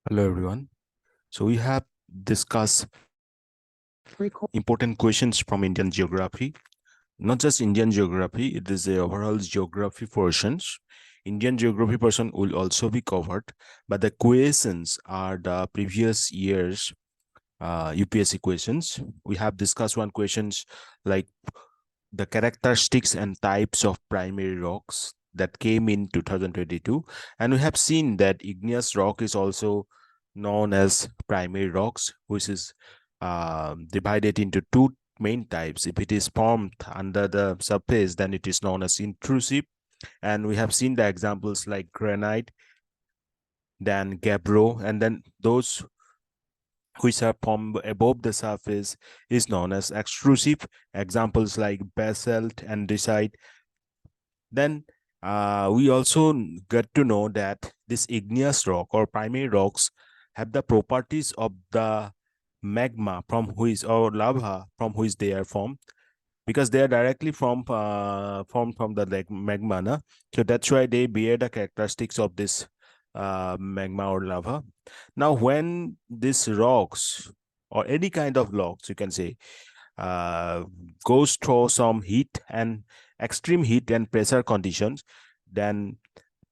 Hello everyone. So we have discussed important questions from Indian geography. Not just Indian geography, it is a overall geography portions. Indian geography portion will also be covered, but the questions are the previous years UPSC questions. We have discussed one questions like the characteristics and types of primary rocks that came in 2022, and we have seen that igneous rock is also known as primary rocks, which is divided into two main types. If it is formed under the surface, then it is known as intrusive, and we have seen the examples like granite, then gabbro, and then those which are formed above the surface is known as extrusive. Examples like basalt, andesite. Then we also get to know that this igneous rock or primary rocks have the properties of the magma from which, or lava from which they are formed, because they are directly formed from the like magma, na? So that's why they bear the characteristics of this magma or lava. Now when these rocks or any kind of rocks, you can say, uh, goes through some heat and extreme heat and pressure conditions, then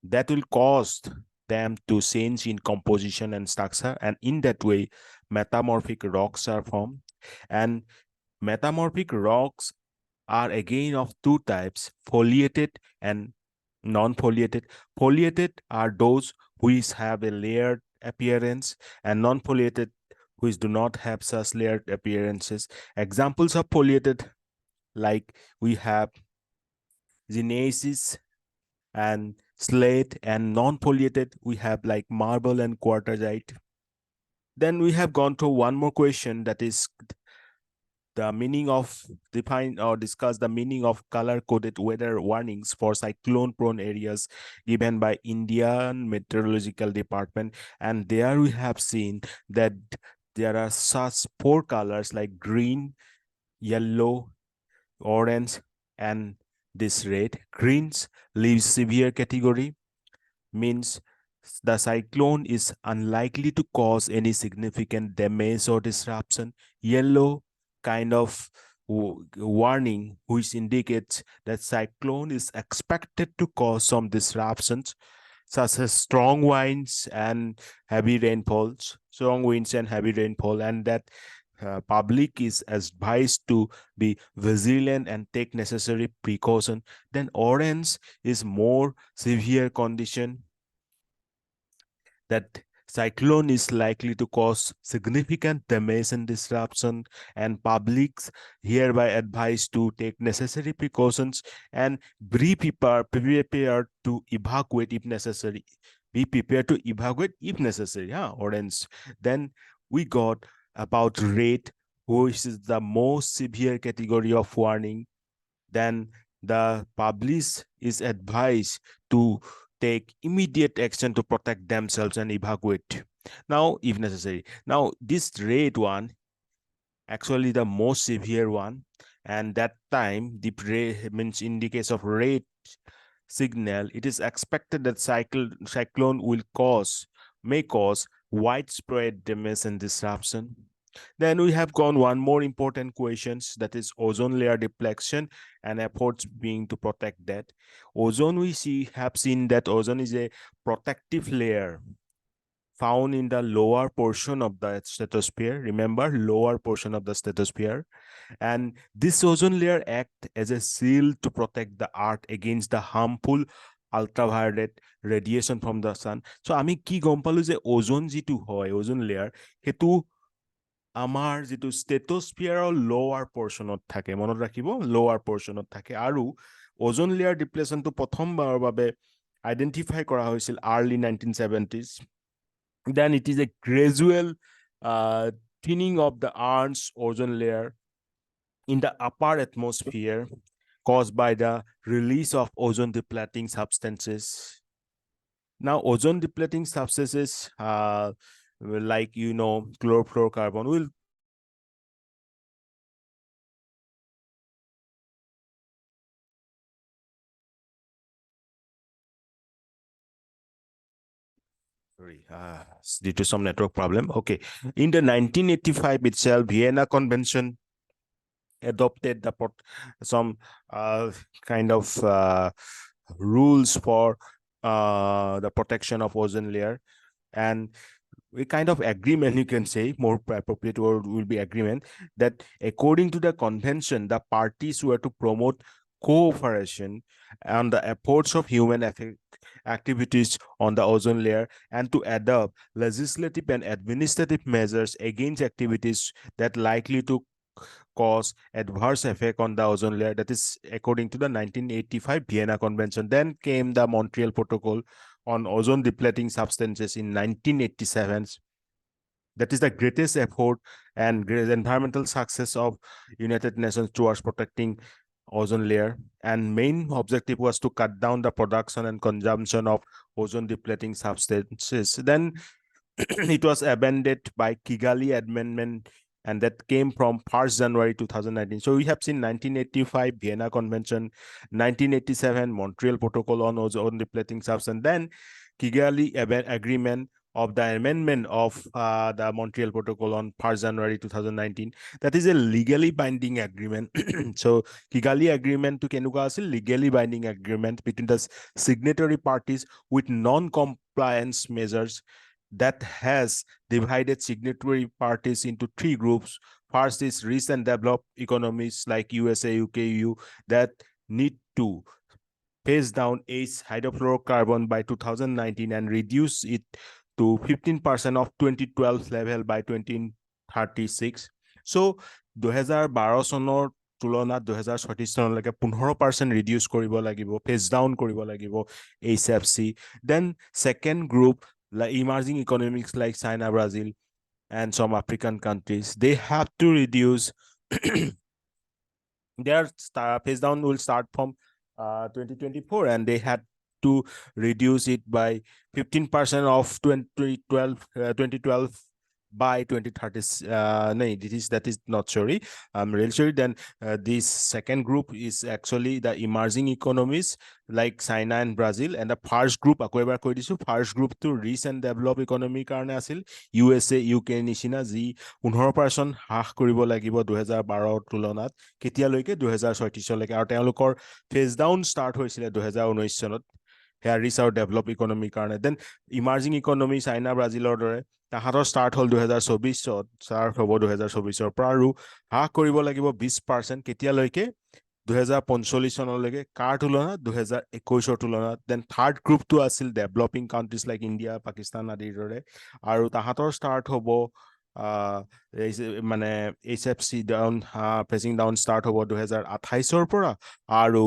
that will cause them to change in composition and structure, and in that way metamorphic rocks are formed. And metamorphic rocks are again of two types: foliated and non-foliated. Foliated are those which have a layered appearance, and non-foliated which do not have such layered appearances. Examples of foliated, like we have gneiss and slate, and non-foliated we have like marble and quartzite. Then we have gone through one more question, that is the meaning of define or discuss the meaning of color coded weather warnings for cyclone prone areas given by Indian Meteorological Department. And there we have seen that there are such four colors like green, yellow, orange, and this red. Greens leaves severe category, means the cyclone is unlikely to cause any significant damage or disruption. Yellow, kind of warning, which indicates that cyclone is expected to cause some disruptions, such as strong winds and heavy rainfalls, and that public is advised to be vigilant and take necessary precaution. Then orange is more severe condition, that cyclone is likely to cause significant damage and disruption, and publics hereby advised to take necessary precautions and be prepared to evacuate if necessary. Be prepared to evacuate if necessary. Orange. Then we got about red, which is the most severe category of warning. Then the public is advised to take immediate action to protect themselves and evacuate now if necessary. Now this red one actually the most severe one, and that time the means in the case of red signal, it is expected that cyclone may cause widespread damage and disruption. Then we have gone one more important questions, that is ozone layer depletion and efforts being to protect that. Ozone, have seen that ozone is a protective layer found in the lower portion of the stratosphere. Remember, lower portion of the stratosphere. And this ozone layer acts as a shield to protect the earth against the harmful ultraviolet radiation from the sun. So আমি কি গম পালো যে ওজন যেটো হয় ওজন layer হেতু আমাৰ যেটো স্টেটোস্ফিয়াৰৰ লোৱাৰ পৰ্চনত থাকে, মনত ৰাখিব লোৱাৰ পৰ্চনত থাকে। আৰু ওজন লেয়াৰ ডিপ্লেশনটো প্ৰথমবাৰৰ বাবে আইডেন্টিফাই কৰা হৈছিল early 1970s. Then it is a gradual thinning of the Earth's ozone layer in the upper atmosphere caused by the release of ozone depleting substances. Now, ozone depleting substances like chlorofluorocarbon will Sorry, due to some network problem. Okay. In the 1985 itself, Vienna Convention adopted some kind of rules for the protection of ozone layer, and a kind of agreement, you can say, more appropriate word will be agreement, that according to the convention, the parties were to promote cooperation on the efforts of human activities on the ozone layer, and to adopt legislative and administrative measures against activities that likely to cause adverse effect on the ozone layer. That is according to the 1985 Vienna Convention. Then came the Montreal Protocol on ozone depleting substances in 1987. That is the greatest effort and greatest environmental success of United Nations towards protecting ozone layer, and main objective was to cut down the production and consumption of ozone depleting substances. Then it was amended by Kigali Amendment, and that came from 1st January 2019. So we have seen 1985 Vienna Convention, 1987 Montreal Protocol on ozone depleting substance, then Kigali Agreement of the amendment of the Montreal Protocol on 1st January 2019. That is a legally binding agreement. So Kigali Agreement to Kenuka is a legally binding agreement between the signatory parties with non-compliance measures that has divided signatory parties into three groups. First is rich and developed economies like USA, UK, EU that need to phase down its hydrofluorocarbon by 2019 and reduce it to 15% of 2012 level by 2036. So 2012 চনৰ তুলনাত 2036 চনলৈকে 15% reduce কৰিব লাগিব, phase down কৰিব লাগিব HFC. Then second group, like emerging economies like China, Brazil, and some African countries, they have to reduce their phase down will start from 2024, and they had to reduce it by 15% of 2012 by 2030. No, that is not sorry. I'm really sorry. Then this second group is actually the emerging economies like China and Brazil, and the first group, first group to rich and developed economy কাৰণে আছিল USA, UK নিচিনা, যি 15% হ্ৰাস কৰিব লাগিব 2012 তুলনাত কেতিয়ালৈকে 2036 লৈকে, আৰু তেওঁলোকৰ ফেজ ডাউন ষ্টাৰ্ট হৈছিলে 2019 চনত সেয়া ৰিচ আৰু ডেভেলপ ইকনমিৰ কাৰণে। দেন ইমাৰ্জিং ইকনমি চাইনা, ব্ৰাজিলৰ দৰে তাহাঁতৰ ষ্টাৰ্ট হ'ল 2024, ষ্টাৰ্ট হ'ব 2024 পৰা, আৰু হ্ৰাস কৰিব লাগিব 20% কেতিয়ালৈকে 2045 চনলৈকে, কাৰ তুলনাত 2021 তুলনাত। দেন থাৰ্ড গ্ৰুপটো আছিল ডেভেলপিং কাউণ্ট্ৰিজ লাইক ইণ্ডিয়া, পাকিস্তান আদিৰ দৰে, আৰু তাহাঁতৰ ষ্টাৰ্ট হ'ব মানে HFC down phasing down start হ'ব 2028 পৰা, আৰু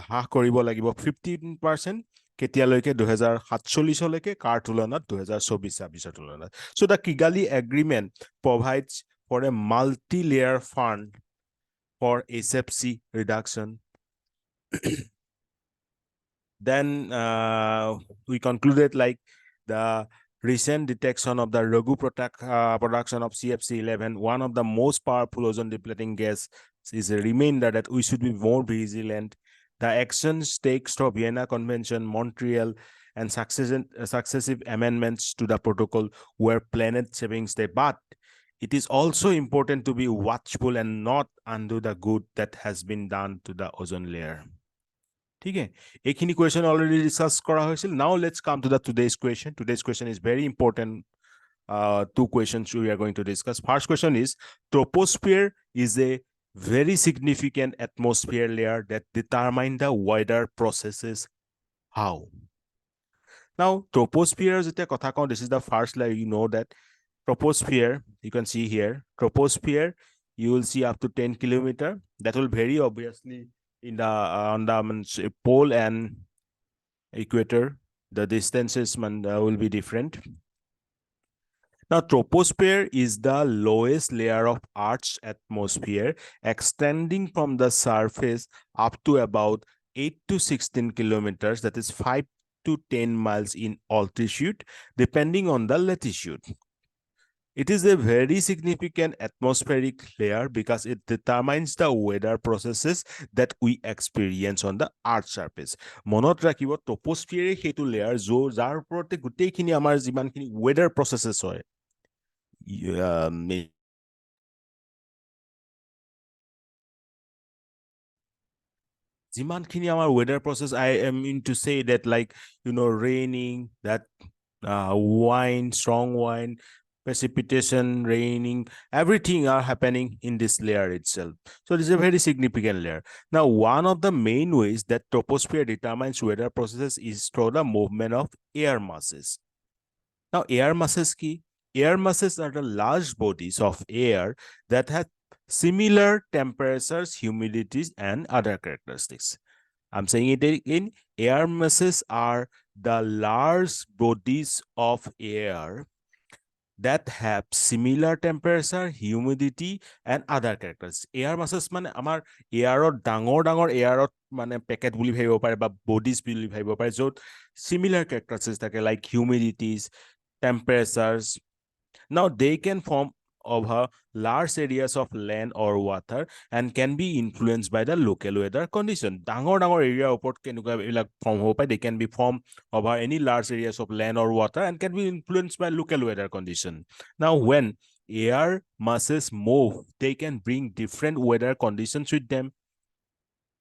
হ্ৰাস কৰিব লাগিব 15% কেতিয়ালৈকে 2047লৈকে, কাৰ তুলনাত 2024-26 তুলনাত। So the Kigali Agreement provides for a multi-layer fund for HFC reduction. Then we concluded like the recent detection of the Ragu production of CFC-11, one of the most powerful ozone depleting gas, is a reminder that we should be more vigilant. The actions takes from Vienna Convention, Montreal, and successive amendments to the protocol were planet-saving steps, but it is also important to be watchful and not undo the good that has been done to the ozone layer. ঠিক আছে, এইখিনি question already discuss কৰা হৈছিল. Now let's come to the today's question. Today's question is very important. Two questions we are going to discuss. First question is, troposphere is a very significant atmosphere layer that determine the weather processes. How? Now, troposphere is this is the first layer. You know that troposphere, you can see here, troposphere, you will see up to 10 kilometer. That will vary obviously in the on the pole and equator. The distances will be different. Now, troposphere is the lowest layer of Earth's atmosphere, extending from the surface up to about 8 to 16 kilometers, that is 5 to 10 miles in altitude, depending on the latitude. It is a very significant atmospheric layer because it determines the weather processes that we experience on the earth surface. মনত ৰাখিব ট্ৰপোস্ফিয়াৰ সেইটো layer যাৰ ওপৰতে গোটেইখিনি আমাৰ যিমানখিনি weather processes হয় যিমানখিনি আমাৰ weather process, I am mean to say that, like, raining, that wind, strong wind, precipitation, raining, everything are happening in this layer itself. So it is a very significant layer. Now, one of the main ways that troposphere determines weather processes is through the movement of air masses. Now, air masses key. Air masses are the large bodies of air that have similar temperatures, humidities, and other characteristics. I'm saying it again. Air masses are the large bodies of air that have similar temperature, humidity, and other characters. Air masses মানে আমাৰ এয়াৰত ডাঙৰ এয়াৰত মানে packet বুলি ভাবিব পাৰে বা bodies বুলি ভাবিব পাৰে য'ত similar characteristics থাকে, like humidities, temperatures. Now they can form over large areas of land or water and can be influenced by the local weather condition. ডাঙৰ area ওপৰত কেনেকুৱা এইবিলাক form হ'ব পাৰে, they can be formed over any large areas of land or water and can be influenced by local weather condition. Now, when air masses move, they can bring different weather conditions with them.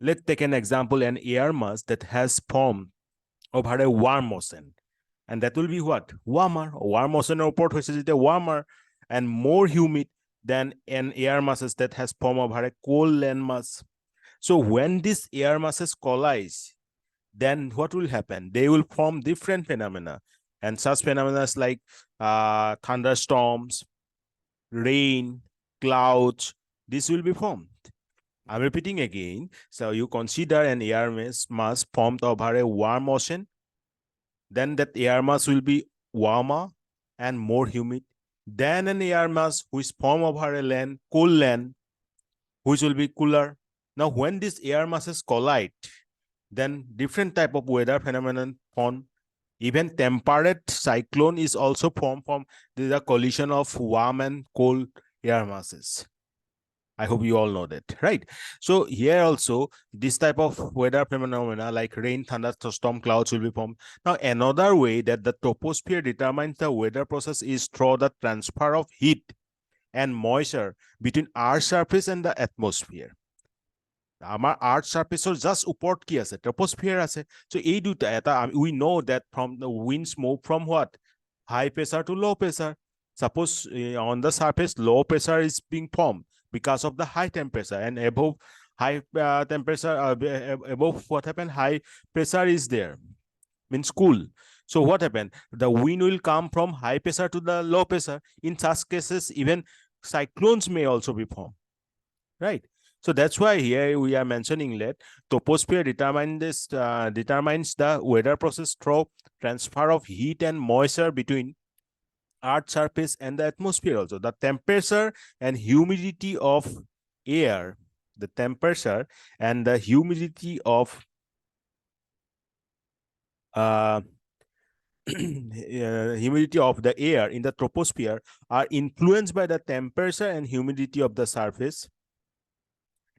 Let's take an example, an air mass that has formed over a warm ocean. And that will be what? Warmer. Warm ocean report which is warmer and more humid than an air masses that has formed over a cold land mass. So when these air masses collide, then what will happen? They will form different phenomena. And such phenomena like thunderstorms, rain, clouds, this will be formed. I'm repeating again. So you consider an air mass formed over a warm ocean, then that air mass will be warmer and more humid. Then an air mass which form over a land, cool land, which will be cooler. Now, when these air masses collide, then different type of weather phenomenon form. Even temperate cyclone is also formed from the collision of warm and cold air masses. I hope you all know that, right? So here also, this type of weather phenomena like rain, thunderstorm, clouds will be formed. Now, another way that the troposphere determines the weather process is through the transfer of heat and moisture between Earth's surface and the atmosphere. Our Earth's surface is just উপৰত কি আছে? Troposphere আছে. So এই দুটা এটা we know that from the winds move from what? High pressure to low pressure. Suppose on the surface, low pressure is being formed because of the high temperature, and above high temperature, above what happened, high pressure is there, means cool. So what happened? The wind will come from high pressure to the low pressure. In such cases, even cyclones may also be formed, right? So that's why here we are mentioning that troposphere determines the weather process through transfer of heat and moisture between Earth's surface and the atmosphere also. The temperature and humidity of air, the temperature and the humidity of humidity of the air in the troposphere are influenced by the temperature and humidity of the surface.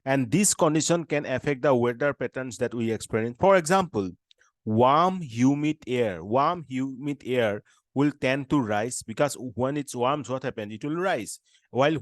And this condition can affect the weather patterns that we experience. For example, warm, humid air will tend to rise because when it's warm, what happens? It will rise. While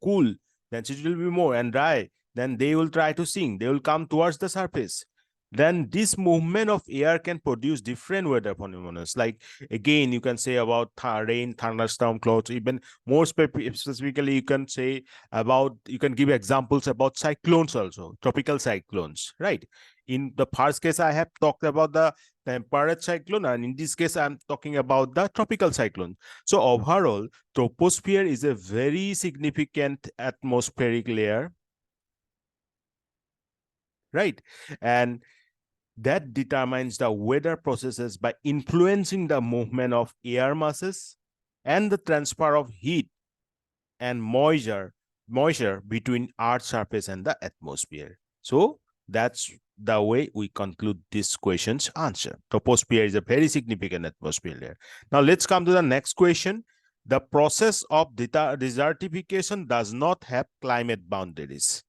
cool, then it will be more, and dry, then they will try to sink. They will come towards the surface. Then this movement of air can produce different weather phenomena. Like, again, you can say about rain, thunderstorm, clouds. Even more specifically, you can say about, you can give examples about cyclones also, tropical cyclones, right? In the first case, I have talked about the temperate cyclone, and in this case, I'm talking about the tropical cyclone. So overall, troposphere is a very significant atmospheric layer, right? And that determines the weather processes by influencing the movement of air masses and the transfer of heat and moisture between Earth's surface and the atmosphere. So that's the way we conclude this question's answer. Troposphere is a very significant atmosphere layer. Now let's come to the next question. The process of desertification does not have climate boundaries.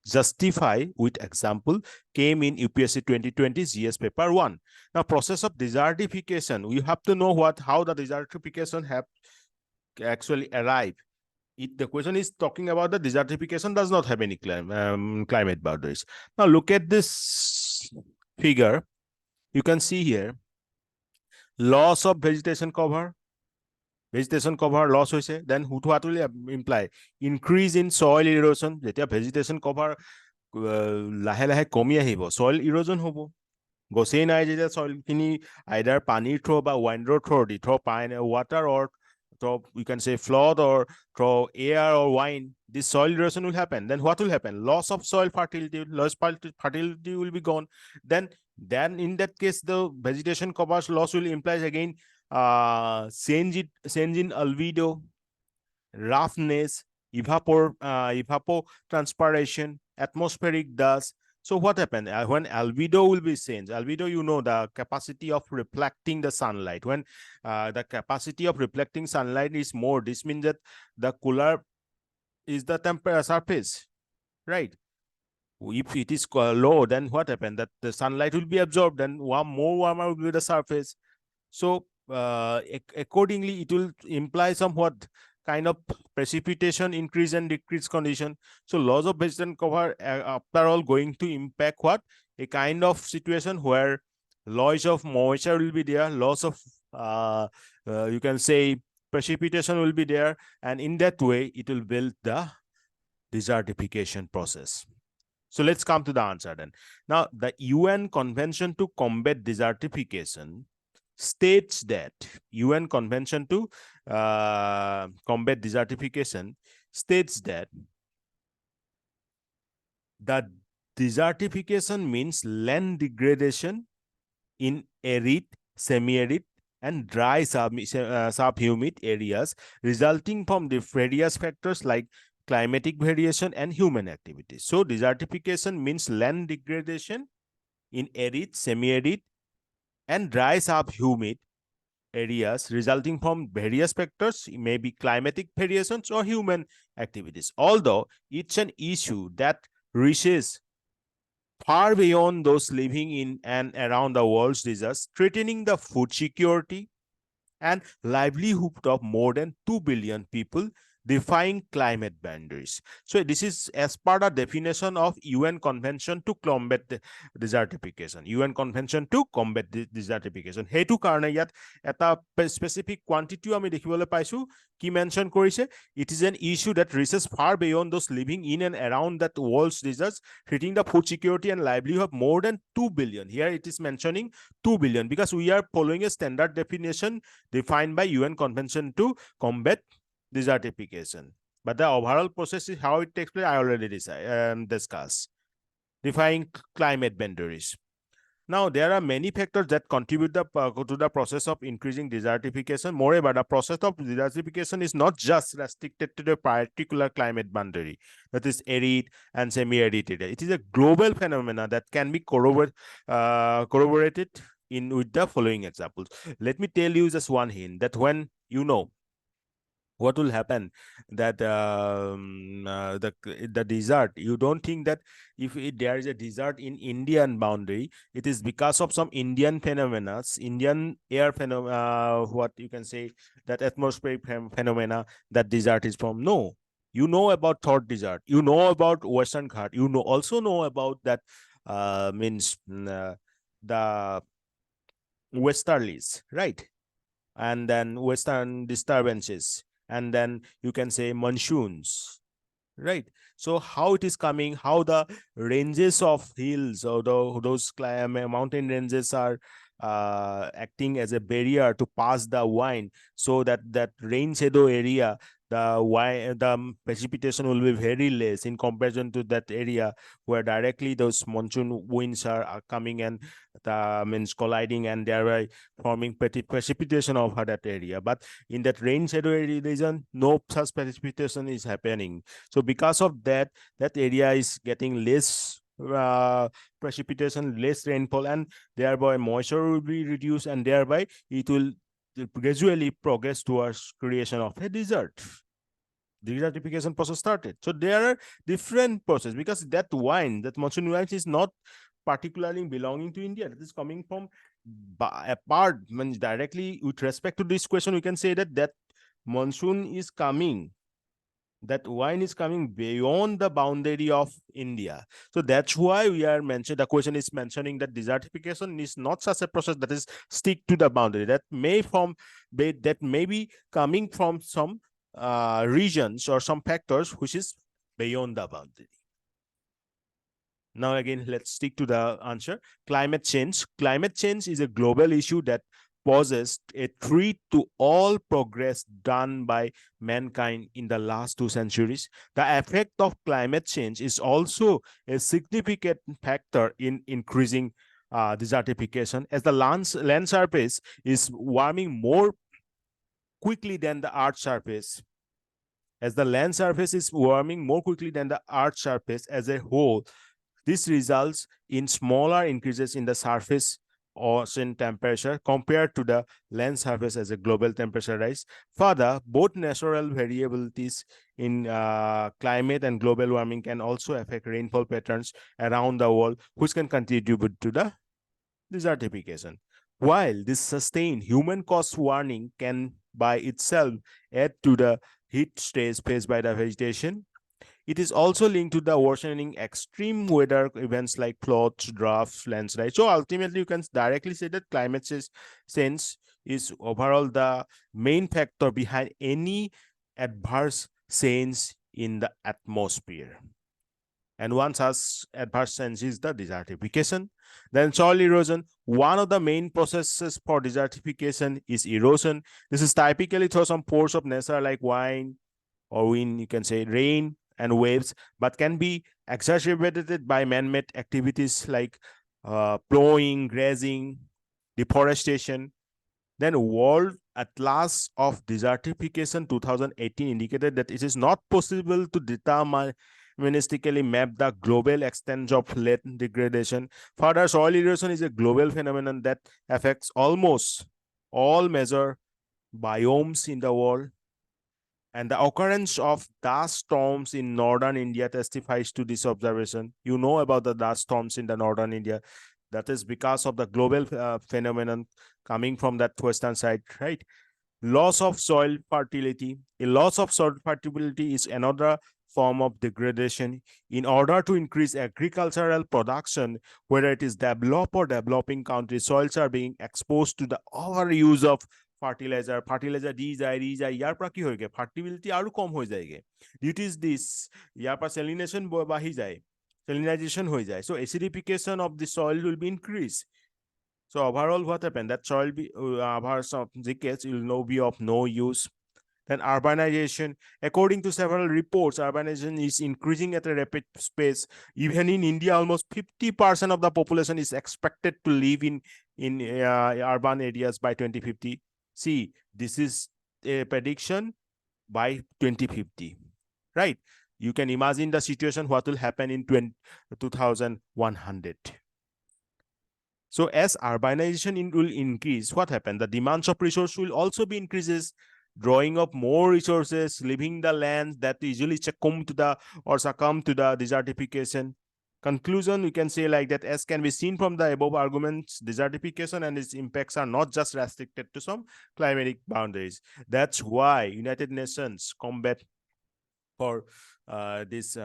Justify with example came in UPSC 2020 GS paper 1. Now, process of desertification, you have to know how the desertification have actually arrived. The question is talking about the desertification does not have any climate boundaries. Now, look at this figure. You can see here loss of vegetation cover loss hoise, then what will imply increase in soil erosion. Jetia vegetation cover lahe lahe komi ahibo, soil erosion hobo. Gosei nai jetia soil kini either pani throw ba wind throw di throw water or throw, you can say flood or throw air or wine, this soil erosion will happen. Then what will happen? Loss of soil fertility, fertility will be gone. Then in that case, the vegetation cover loss will imply again change in albedo, roughness, evapotranspiration, atmospheric dust. So what happened when albedo will be changed? Albedo, you know, the capacity of reflecting the sunlight. When the capacity of reflecting sunlight is more, this means that the cooler is the temperature surface, right? If it is low, then what happened? That the sunlight will be absorbed, and more warmer will be the surface. So accordingly, it will imply somewhat kind of precipitation increase and decrease condition. So loss of vegetation cover after all going to impact what? A kind of situation where loss of moisture will be there, loss of you can say precipitation will be there, and in that way it will build the desertification process. So let's come to the answer then. Now, the UN Convention to Combat Desertification states that UN Convention to Combat Desertification states that the desertification means land degradation in arid, semi-arid, and dry subhumid areas resulting from the various factors like climatic variation and human activities. So desertification means land degradation in arid, semi-arid, and dry subhumid areas resulting from various factors, maybe climatic variations or human activities. Although it's an issue that reaches far beyond those living in and around the world's deserts, threatening the food security and livelihood of more than 2 billion people, defying climate boundaries. So this is as per the definition of UN Convention to Combat Desertification. UN Convention to Combat Desertification. Hetu karone yat eta specific quantity ami dekhibole paisu ki mention korise. It is an issue that reaches far beyond those living in and around that world's deserts, threatening the food security and livelihood of more than 2 billion. Here it is mentioning 2 billion because we are following a standard definition defined by UN Convention to Combat Desertification. But the overall process is how it takes place, I already discussed. Defying climate boundaries. Now, there are many factors that contribute to the process of increasing desertification. Moreover, the process of desertification is not just restricted to the particular climate boundary, that is arid and semi-arid area. It is a global phenomenon that can be corroborated with the following examples. Let me tell you just one hint that when you know what will happen that the desert, you don't think that if there is a desert in Indian boundary, it is because of some Indian phenomena, Indian air phenomena, what you can say, that atmospheric phenomena that desert is from. No, you know about Third Desert, you know about Western Ghat, you also know about that the westerlies, right? And then western disturbances, and then you can say monsoons, right? So how it is coming, how the ranges of hills or those mountain ranges are acting as a barrier to pass the wind, so that rain shadow area, the precipitation will be very less in comparison to that area where directly those monsoon winds are coming and means colliding and thereby forming precipitation over that area. But in that rain shadow region, no such precipitation is happening. So because of that area is getting less precipitation, less rainfall, and thereby moisture will be reduced, and thereby it will gradually progress towards creation of a desert. Desertification process started. So there are different processes, because that wine, that monsoon wine, is not particularly belonging to India. That is coming from apart, means directly with respect to this question, we can say that monsoon is coming, that wine is coming beyond the boundary of India. So that's why we are mentioning, the question is mentioning that desertification is not such a process that is stick to the boundary. That may be coming from some regions or some factors which is beyond the boundary. Now again, let's stick to the answer. Climate change. Climate change is a global issue that poses a threat to all progress done by mankind in the last 2 centuries. The effect of climate change is also a significant factor in increasing desertification, as the land surface is warming more quickly than the Earth's surface. As the land surface is warming more quickly than the Earth's surface as a whole, this results in smaller increases in the surface ocean temperature compared to the land surface as a global temperature rise. Further, both natural variabilities in climate and global warming can also affect rainfall patterns around the world, which can contribute to the desertification. While this sustained human-caused warming can by itself add to the heat stress faced by the vegetation, it is also linked to the worsening extreme weather events like floods, droughts, landslides. So ultimately, you can directly say that climate change is overall the main factor behind any adverse change in the atmosphere. And one such adverse change is the desertification. Then soil erosion. One of the main processes for desertification is erosion. This is typically through some force of nature like wind, or wind, you can say rain and waves, but can be exacerbated by man-made activities like plowing, grazing, deforestation. Then World Atlas of Desertification 2018 indicated that it is not possible to deterministically map the global extent of land degradation. Further, soil erosion is a global phenomenon that affects almost all major biomes in the world. And the occurrence of dust storms in northern India testifies to this observation. You know about the dust storms in the northern India. That is because of the global phenomenon coming from that western side, right? Loss of soil fertility. A loss of soil fertility is another form of degradation. In order to increase agricultural production, whether it is developed or developing countries, soils are being exposed to the overuse of fertiliser দি যায় ইয়াৰ পৰা কি হয়গে ফাৰ্টিবিলিটি আৰু কম হৈ যায়গে due to দিছ ইয়াৰ পৰা চেলিনেশ্যন বাঢ়ি যায় salinization হৈ যায় so acidification of the soil will be increased so overall what happened that soil be hours of decades will now be of no use. Then urbanization. According to several reports, urbanization is increasing at a rapid pace. Even in India, almost 50% of the population is expected to live in urban areas by 2050. See, this is a prediction by 2050, right? You can imagine the situation, what will happen in 2100. So as urbanization will increase, what happened? The demands of resource will also be increases, drawing up more resources, leaving the lands that usually succumb to the desertification. Conclusion, we can say like that, as can be seen from the above arguments, desertification and its impacts are not just restricted to some climatic boundaries. That's why United Nations combat for this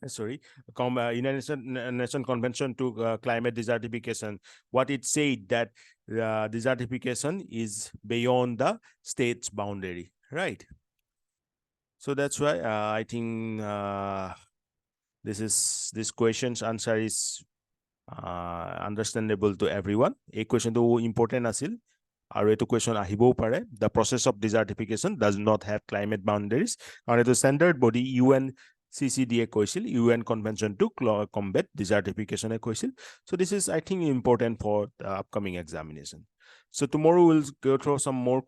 United Nations Convention to Climate Desertification. What it said that desertification is beyond the state's boundary, right? So that's why I think this question's answer is understandable to everyone. A question to important asil. আৰু এইটো question আহিবও পাৰে the process of desertification does not have climate boundaries কাৰণ এইটো standard body UNCCD কৈছিল UN Convention to combat desertification কৈছিল so this is I think important for the upcoming examination. So tomorrow we'll go through some more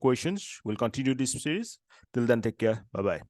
questions. We'll continue this series. Till then, take care. Bye bye.